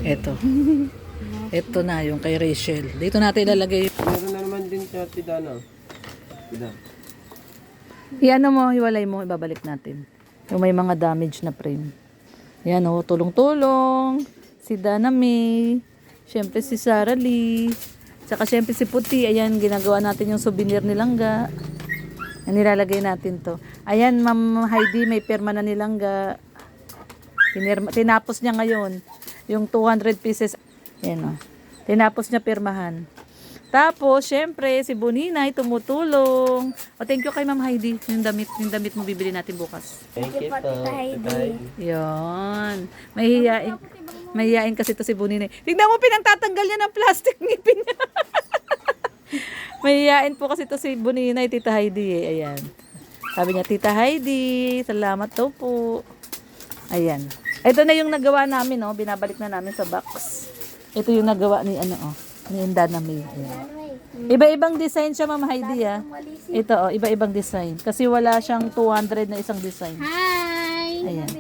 Ito. Ito na yung kay Rachel. Dito natin ilalagay. Meron na naman din siya, Tidana. Tidana. Iano mo, hiwalay mo, ibabalik natin. Yung may mga damage na frame. Yan o, tulong-tulong. Si Dana May. Siyempre si Sarah Lee. Tsaka siyempre si Puti. Ayan, ginagawa natin yung souvenir ni Langga. Yan, nilalagay natin to. Ayan, Ma'am Heidi, may perma na ni Langga. Tinapos niya ngayon. Yung 200 pieces. Yan o. Tinapos niya pirmahan. Tapos, syempre, si Boninay tumutulong. O, thank you kay Ma'am Heidi. Yung damit mo bibili natin bukas. Thank you po, Tita Heidi. Yon. Mahihiyain kasi to si Boninay. Tignan mo, pinagtatanggal niya ng plastic ngipin niya. Mahihiyain po kasi to si Boninay, Tita Heidi. Ayan. Sabi niya, Tita Heidi, salamat daw po. Ayan. Ito na yung nagawa namin, oh. Binabalik na namin sa box. Ito yung nagawa ni ni Dana May. Ayan. Iba-ibang design siya, Ma'am Heidi, ah. Ito, oh, iba-ibang design. Kasi wala siyang 200 na isang design. Hi! Ayan.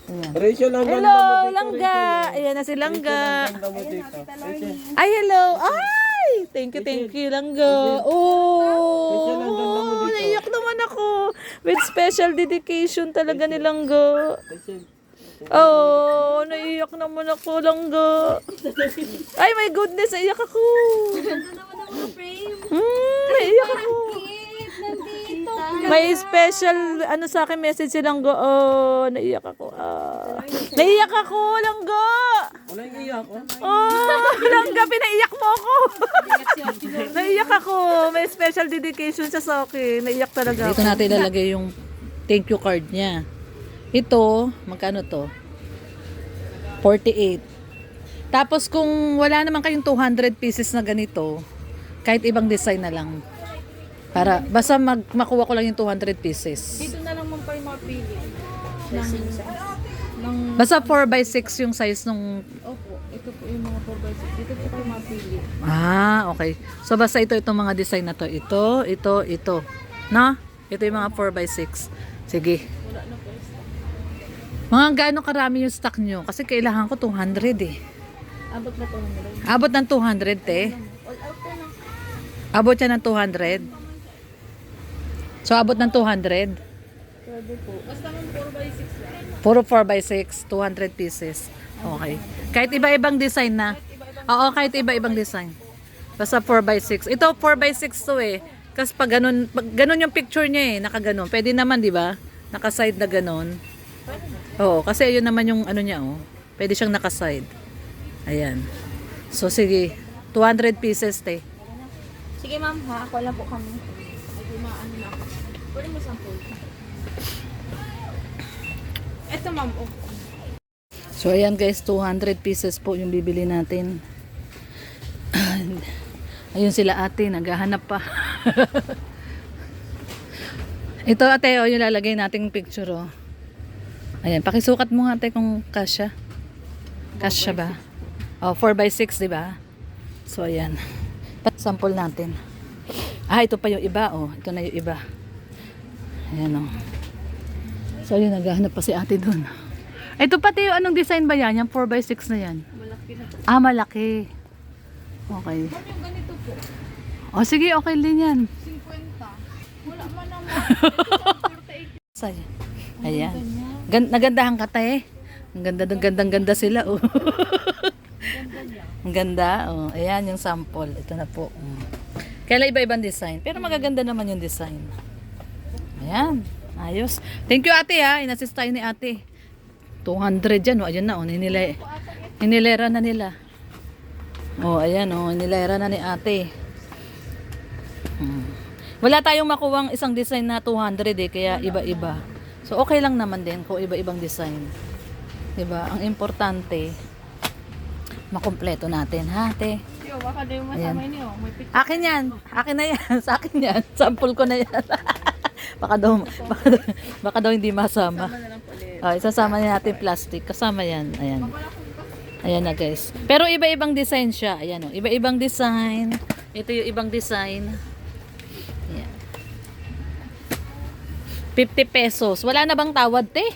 Ayan. Rachel, ang ganda Hello, mo dito, Langga. Rachel. Ayan na si Langga. Ang ganda mo dito. Rachel. Ay, hello. Ay! Thank you, Langga. Rachel, ang ganda mo Oh, dito. naiyak naman ako. With special dedication talaga ni Langga. Rachel. Oh, naiyak naman ako, Langga. Ay, my goodness, naiyak ako. Naiyak ako. May special, sa akin message si Langga. Oh, naiyak ako. Naiyak ako, Langga. Wala yung iyak, oh. Oh, Langga, pinaiyak mo ako. Naiyak ako. May special dedication siya sa akin. Naiyak talaga. Dito natin ilalagay yung thank you card niya. Ito, magkano to? 48. Tapos kung wala naman kayong 200 pieces na ganito, kahit ibang design na lang. Para, basta makuha ko lang yung 200 pieces. Dito na lang mong pa yung mapili. Basta 4x6 yung size nung... Opo, ito po yung mga 4x6. Dito po kayo mapili. Okay. So basta itong mga design na to. Ito. No? Ito yung mga 4x6. Sige. Wala na po. Mga gaano karami yung stock nyo? Kasi kailangan ko 200 eh. Abot na po ng rin. Abot ng 200 eh. All out na lang. Abot siya ng 200. So abot ng 200. Pwede po. Basta mong 4x6 lang. Puro 4x6, 200 pieces. Okay. Kahit iba-ibang design na. Oo, kahit iba-ibang design. Basta 4x6. Ito 4x6 to eh. Kasi pag ganun yung picture niya eh, nakaganon. Pwede naman, di ba? Naka-side na ganon. Oo, kasi yun naman yung niya oh. Pwede siyang naka-side. Ayan. So sige, 200 pieces te. Sige ma'am ha, ako lang po kami. Ay, maano na ako. Pwede mo sample. Ito ma'am, oh. So ayan guys, 200 pieces po yung bibili natin. Ayun sila ate, naghahanap pa. Ito ate, yung lalagay nating picture oh. Ayan, pakisukat mo nga ate kung kasya. Kasya ba? Oh, 4x6, di ba? So ayan. Sample natin. Ito pa yung iba oh. Ito na yung iba. Ayan oh. So yun, naghahanap pa si ate dun. Ito pati yung anong design ba yan? Yung 4x6 na yan? Malaki na po. Malaki. Okay. Ma'am, yung ganito po. O sige, okay din yan. 50. Wala man naman. 48. Say. Ayan. Nagandahan ka tayo. Ang ganda sila oh. Ang ganda oh. Ayan yung sample. Ito na po. Kaya iba-ibang design. Pero magaganda naman yung design. Ayan. Ayos. Thank you ate ha. Inassist tayo ni ate. 200 yan oh. Ayan na oh. Hinilera na nila. Oh, ayan oh. Hinilera na ni ate. Wala tayong makuwang isang design na 200 eh. Kaya iba-iba. So okay lang naman din kung iba-ibang design. 'Di ba? Ang importante makumpleto natin, ha, te. Yo, baka daw yung masama niyo. May picture. Akin 'yan. Akin na 'yan. Sa akin 'yan. Sample ko na 'yan. baka daw hindi masama. Sama na lang po ulit. Isasama na natin plastic. Kasama 'yan. Ayan. Ayan na, guys. Pero iba-ibang design siya. Ayan oh. Iba-ibang design. Ito yung ibang design. 50 pesos. Wala na bang tawad, te?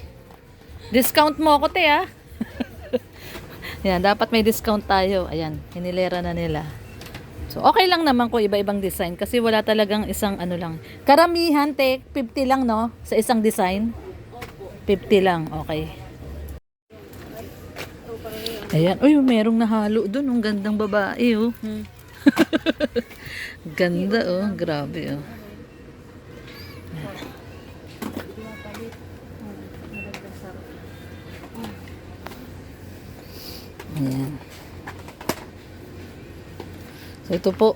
Discount mo ako, te, ha? Yan, dapat may discount tayo. Ayan, hinilera na nila. So, okay lang naman kung iba-ibang design kasi wala talagang isang ano lang. Karamihan, 50 lang, no? Sa isang design. 50 lang, okay. Ayan. Uy, merong nahalo dun. Ang gandang babae, oh. Ganda, oh. Grabe, oh. Ayan. So, ito po.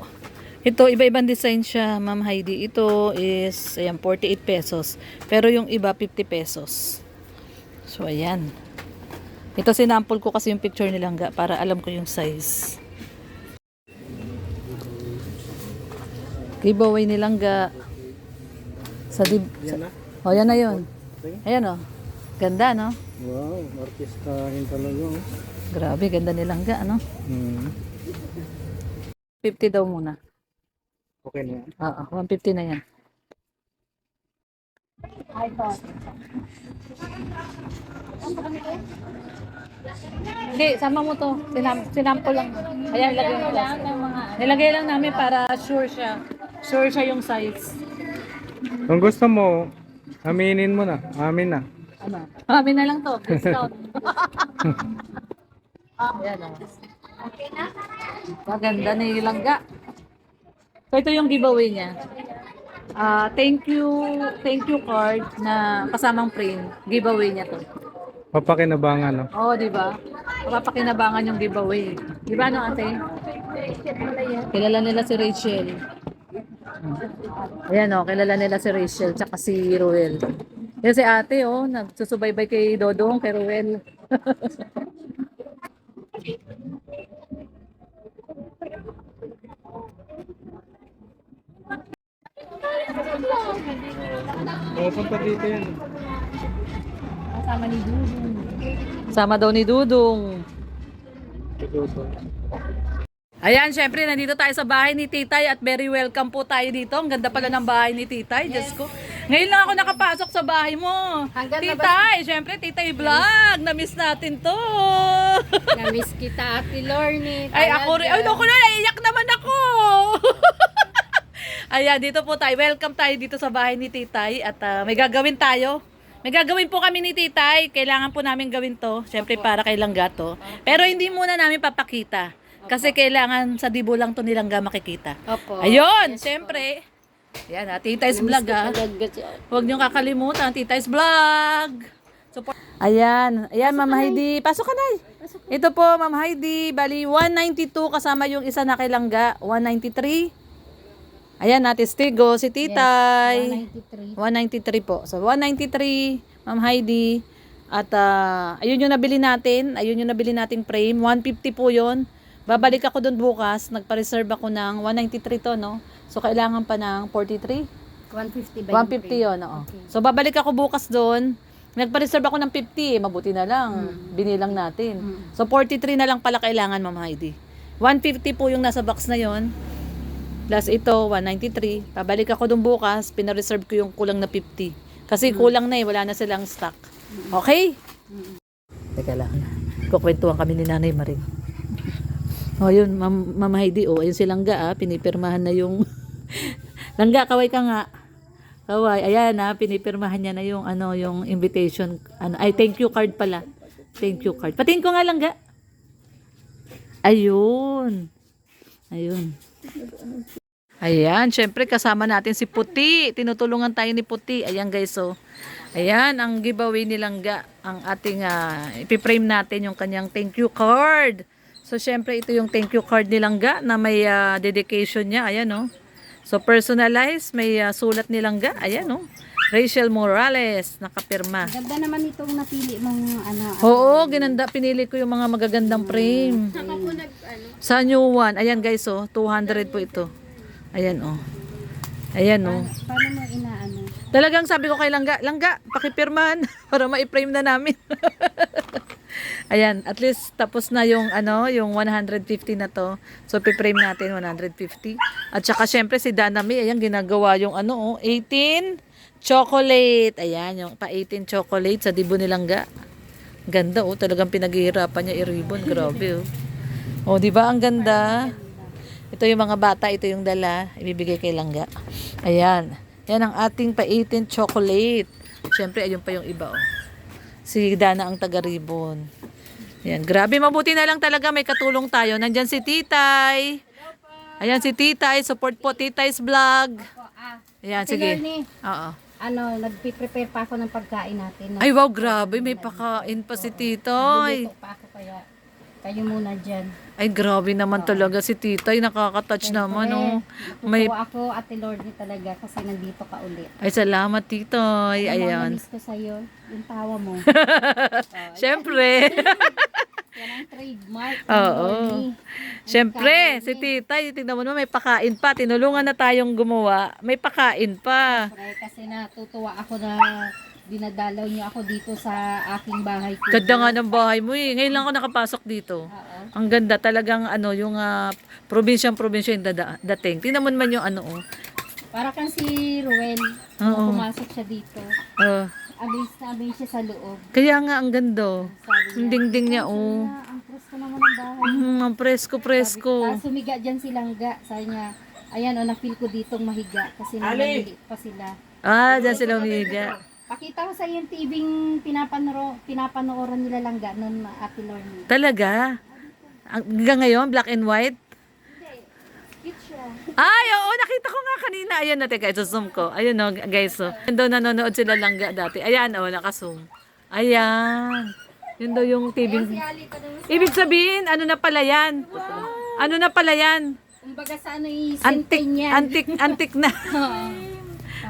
Ito, iba-ibang design siya, Ma'am Heidi. Ito is, ayan, 48 pesos. Pero yung iba, 50 pesos. So, ayan. Ito, sinample ko kasi yung picture ni Langga para alam ko yung size. Giveaway ni Langga. Yan na. Oh, yan na yun. Ayan, oh. Ganda, no? Wow, artistahin talaga. Oh. Grabe, ganda ni Langga, ano? 50 daw muna. Okay na yan. Oo, 150 na yan. Hindi, sama mo to. Sinample lang. Ayan, lagay mo lang. Nilagay lang namin para sure siya. Sure siya yung size. Kung gusto mo, aminin mo na. Amin na. Ano? Amin na lang to. Discount. Ayan, oh. Maganda ni Langga. So, ito yung giveaway niya. Thank you card na kasamang frame. Giveaway niya to. Papakinabangan, no? Oo, di ba? Mapapakinabangan yung giveaway. Di ba, no, ate? Kilala nila si Rachel. Ayan, oh, kilala nila si Rachel tsaka si Ruel. Yan si ate, oh, nagsusubaybay kay Dodong, kay Ruel. Pupunta dito yan. Kasama ni Dudong. Sama daw ni Dudong. Siguro. Ayan, syempre, nandito tayo sa bahay ni Titay at very welcome po tayo dito. Ang ganda pala ng bahay ni Titay, Diyos ko. Ngayon lang ako nakapasok sa bahay mo. Titay, syempre, Titay Vlog. Na-miss natin to. Namiss kita, Ate Lorne. Ay, ako rin. Ay, naku na, naiyak naman ako. Ayan, dito po tayo. Welcome tayo dito sa bahay ni Titay at may gagawin tayo. May gagawin po kami ni Titay. Kailangan po namin gawin to. Syempre, para kay Langga to. Pero hindi muna namin papakita. Kasi kailangan sa dibo lang to nilang makikita. Opo. Ayun, siyempre. Yan, Titay's Vlog, ha. Huwag niyong kakalimutan, Titay's Vlog. Ayan, Ma'am Heidi. Pasok ka na. Ito po, Ma'am Heidi. Bali, 192 kasama yung isa na kay Langga. 193. Ayan, Stigo, si Titay. 193 po. So, 193, Ma'am Heidi. At ayun yung nabili natin. Ayun yung nabili nating frame. 150 po yun. Babalik ako doon bukas. Nagpa-reserve ako ng 193 to, no? So, kailangan pa ng 43? 150 ba 150 yun, oo. So, babalik ako bukas doon. Nagpa-reserve ako ng 50. Mabuti na lang. Binilang natin. So, 43 na lang pala kailangan, Ma'am Heidi. 150 po yung nasa box na yon. Plus ito, 193. Babalik ako doon bukas. Pina-reserve ko yung kulang na 50. Kasi kulang na wala na silang stock. Okay? Teka lang. Kukwentuhan kami ni Nanay Maring. O yun, Ma'am Heidi, ayun si Langga, pinipirmahan na yung Langga, kaway ka nga. Kaway, ayan pinipirmahan niya na yung yung invitation, ay thank you card pala. Thank you card. Patingin ko nga Langga. Ayun. Ayan, syempre kasama natin si Puti. Tinutulungan tayo ni Puti. Ayan guys, so. Ayan, ang giveaway ni Langga. Ang ating, ipiprame natin yung kanyang thank you card. So, syempre, ito yung thank you card ni Langga na may dedication niya. Ayan, oh. So, personalized. May sulat ni Langga. Ayan, oh. Rachel Morales, nakapirma. Ganda naman itong napili mong Oo, ginanda. Pinili ko yung mga magagandang frame. Saka po Sa new one. Ayan, guys, oh. 200 po ito. Ayan, oh. Ayan, oh. Paano mo inaano? Talagang sabi ko kay Langga, pakipirman para ma-frame na namin. Ayan, at least tapos na yung yung 150 na to. So pi-frame natin 150. At saka syempre si Danami, ayan ginagawa yung 18 chocolate. Ayan, yung pa 18 chocolate sa dibo ni Langga. Ganda oh, talagang pinaghihirapan niya i-ribbon. Grabe oh. Oh, di ba ang ganda? Ito yung mga bata, ito yung dala, ibibigay kay Langga. Ayan. Yan ang ating pa-18 chocolate. Siyempre, ayun pa yung iba oh. Si Dana ang taga-ribbon. Ayan, grabe, mabuti na lang talaga may katulong tayo. Nandyan si Titay. Ayan si Titay, support po Titay's vlog. Ayan, sige. Learny, Oo. nagpi-prepare pa ako ng pagkain natin. Ay, wow, grabe. May pakain pa si Titoy. Luluto pa ako kaya kayo muna dyan. Ay, grabe naman talaga si Titoy. Nakaka-touch naman, oh. May... Tutuwa ako, Ate Lorny talaga kasi nandito ka ulit. Ay, salamat, Titoy. Ayan. Miss ko sa'yo, yung tawa mo. Siyempre. Yan ang trademark. Oo. Lorny. Siyempre, si Titay, tingnan mo naman, may pakain pa. Tinulungan na tayong gumawa. May pakain pa. Siyempre, kasi natutuwa ako na dinadalaw niyo ako dito sa aking bahay. Ganda nga ng bahay mo eh. Ngayon lang ako nakapasok dito. Oo. Ang ganda talagang ano, yung probinsyang-probinsya yung dating. Tingnan mo naman yung ano, oh. Para kang si Ruel. Oo. Pumasok siya dito. Oh. Amaze na amaze siya sa loob. Kaya nga, ang ganda. Sabi Ang dingding niya, oh. Ang presko naman ng bahay. Ang presko-presko. Tapos sumiga dyan si Langga. Sabi niya, ayan o, na-feel ko ditong mahiga. Kasi naliliit pa sila. Ah, dyan sila umihiga. Pakita ko sa iyo yung TV pinapanooran nila Langga noon, Ate Lorny. Talaga? Hanggang ngayon, black and white? Cute siya. Ay, oo, nakita ko nga kanina. Ayan na, teka, zoom ko. Ayun o, guys. So, yun daw nanonood sila Langga dati. Ayan o, nakazoom. Ayan. Yun daw yung TV. Ibig sabihin, ano na pala yan? Ano na pala yan? Kumbaga sa ano yung Antik, sentay niya. antik na.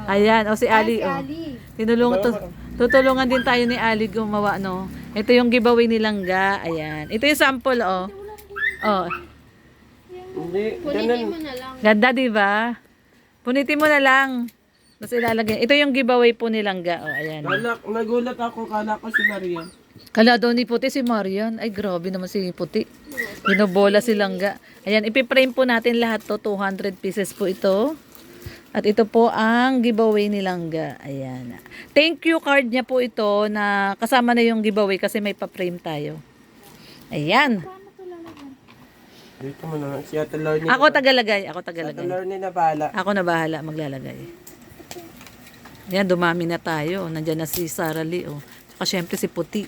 Ayan, o si Ali. Si Oh. Ali. Tutulungan din tayo ni Ali gumawa, no? Ito yung giveaway ni Langga. Ayan. Ito yung sample, oh. Oh. Punitin mo na lang. Ganda, di ba? Punitin mo na lang. Tapos ilalagay. Ito yung giveaway po ni Langga. Oh, ayan. Nagulat ako, kala ko si Maria. Kala daw ni Puti si Marian. Ay, grabe naman si Puti. Binobola si Langga. Ayan, ipiprame po natin lahat to. 200 pieces po ito. At ito po ang giveaway ni Langga. Ayan. Thank you card niya po ito na kasama na yung giveaway kasi may pa-frame tayo. Ayan. Dito mo na, si Ate Lorny. Ako tagalagay. Ako Si Ate tagalagay. Lorny na bahala. Ako na bahala maglalagay. Ayan, dumami na tayo. Nandiyan na si Sarah Lee. Oh. Saka syempre si Puti.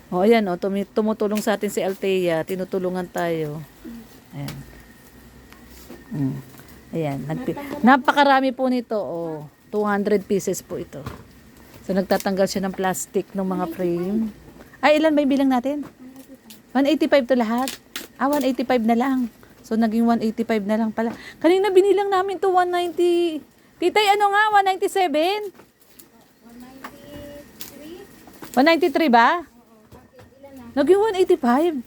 O, ayan. Oh, tumutulong sa atin si Althea. Tinutulungan tayo. Ayan. Ayan. Napakarami po nito. Oh. 200 pieces po ito. So, nagtatanggal siya ng plastic ng mga frame. Ay, ilan ba yung bilang natin? 185 to lahat. 185 na lang. So, naging 185 na lang pala. Kanina binilang namin to 190. Titay, ano nga? 197? 193 ba? Naging 185.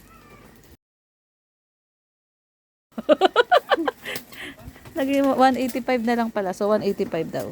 Naging 185 na lang pala. So, 185 daw.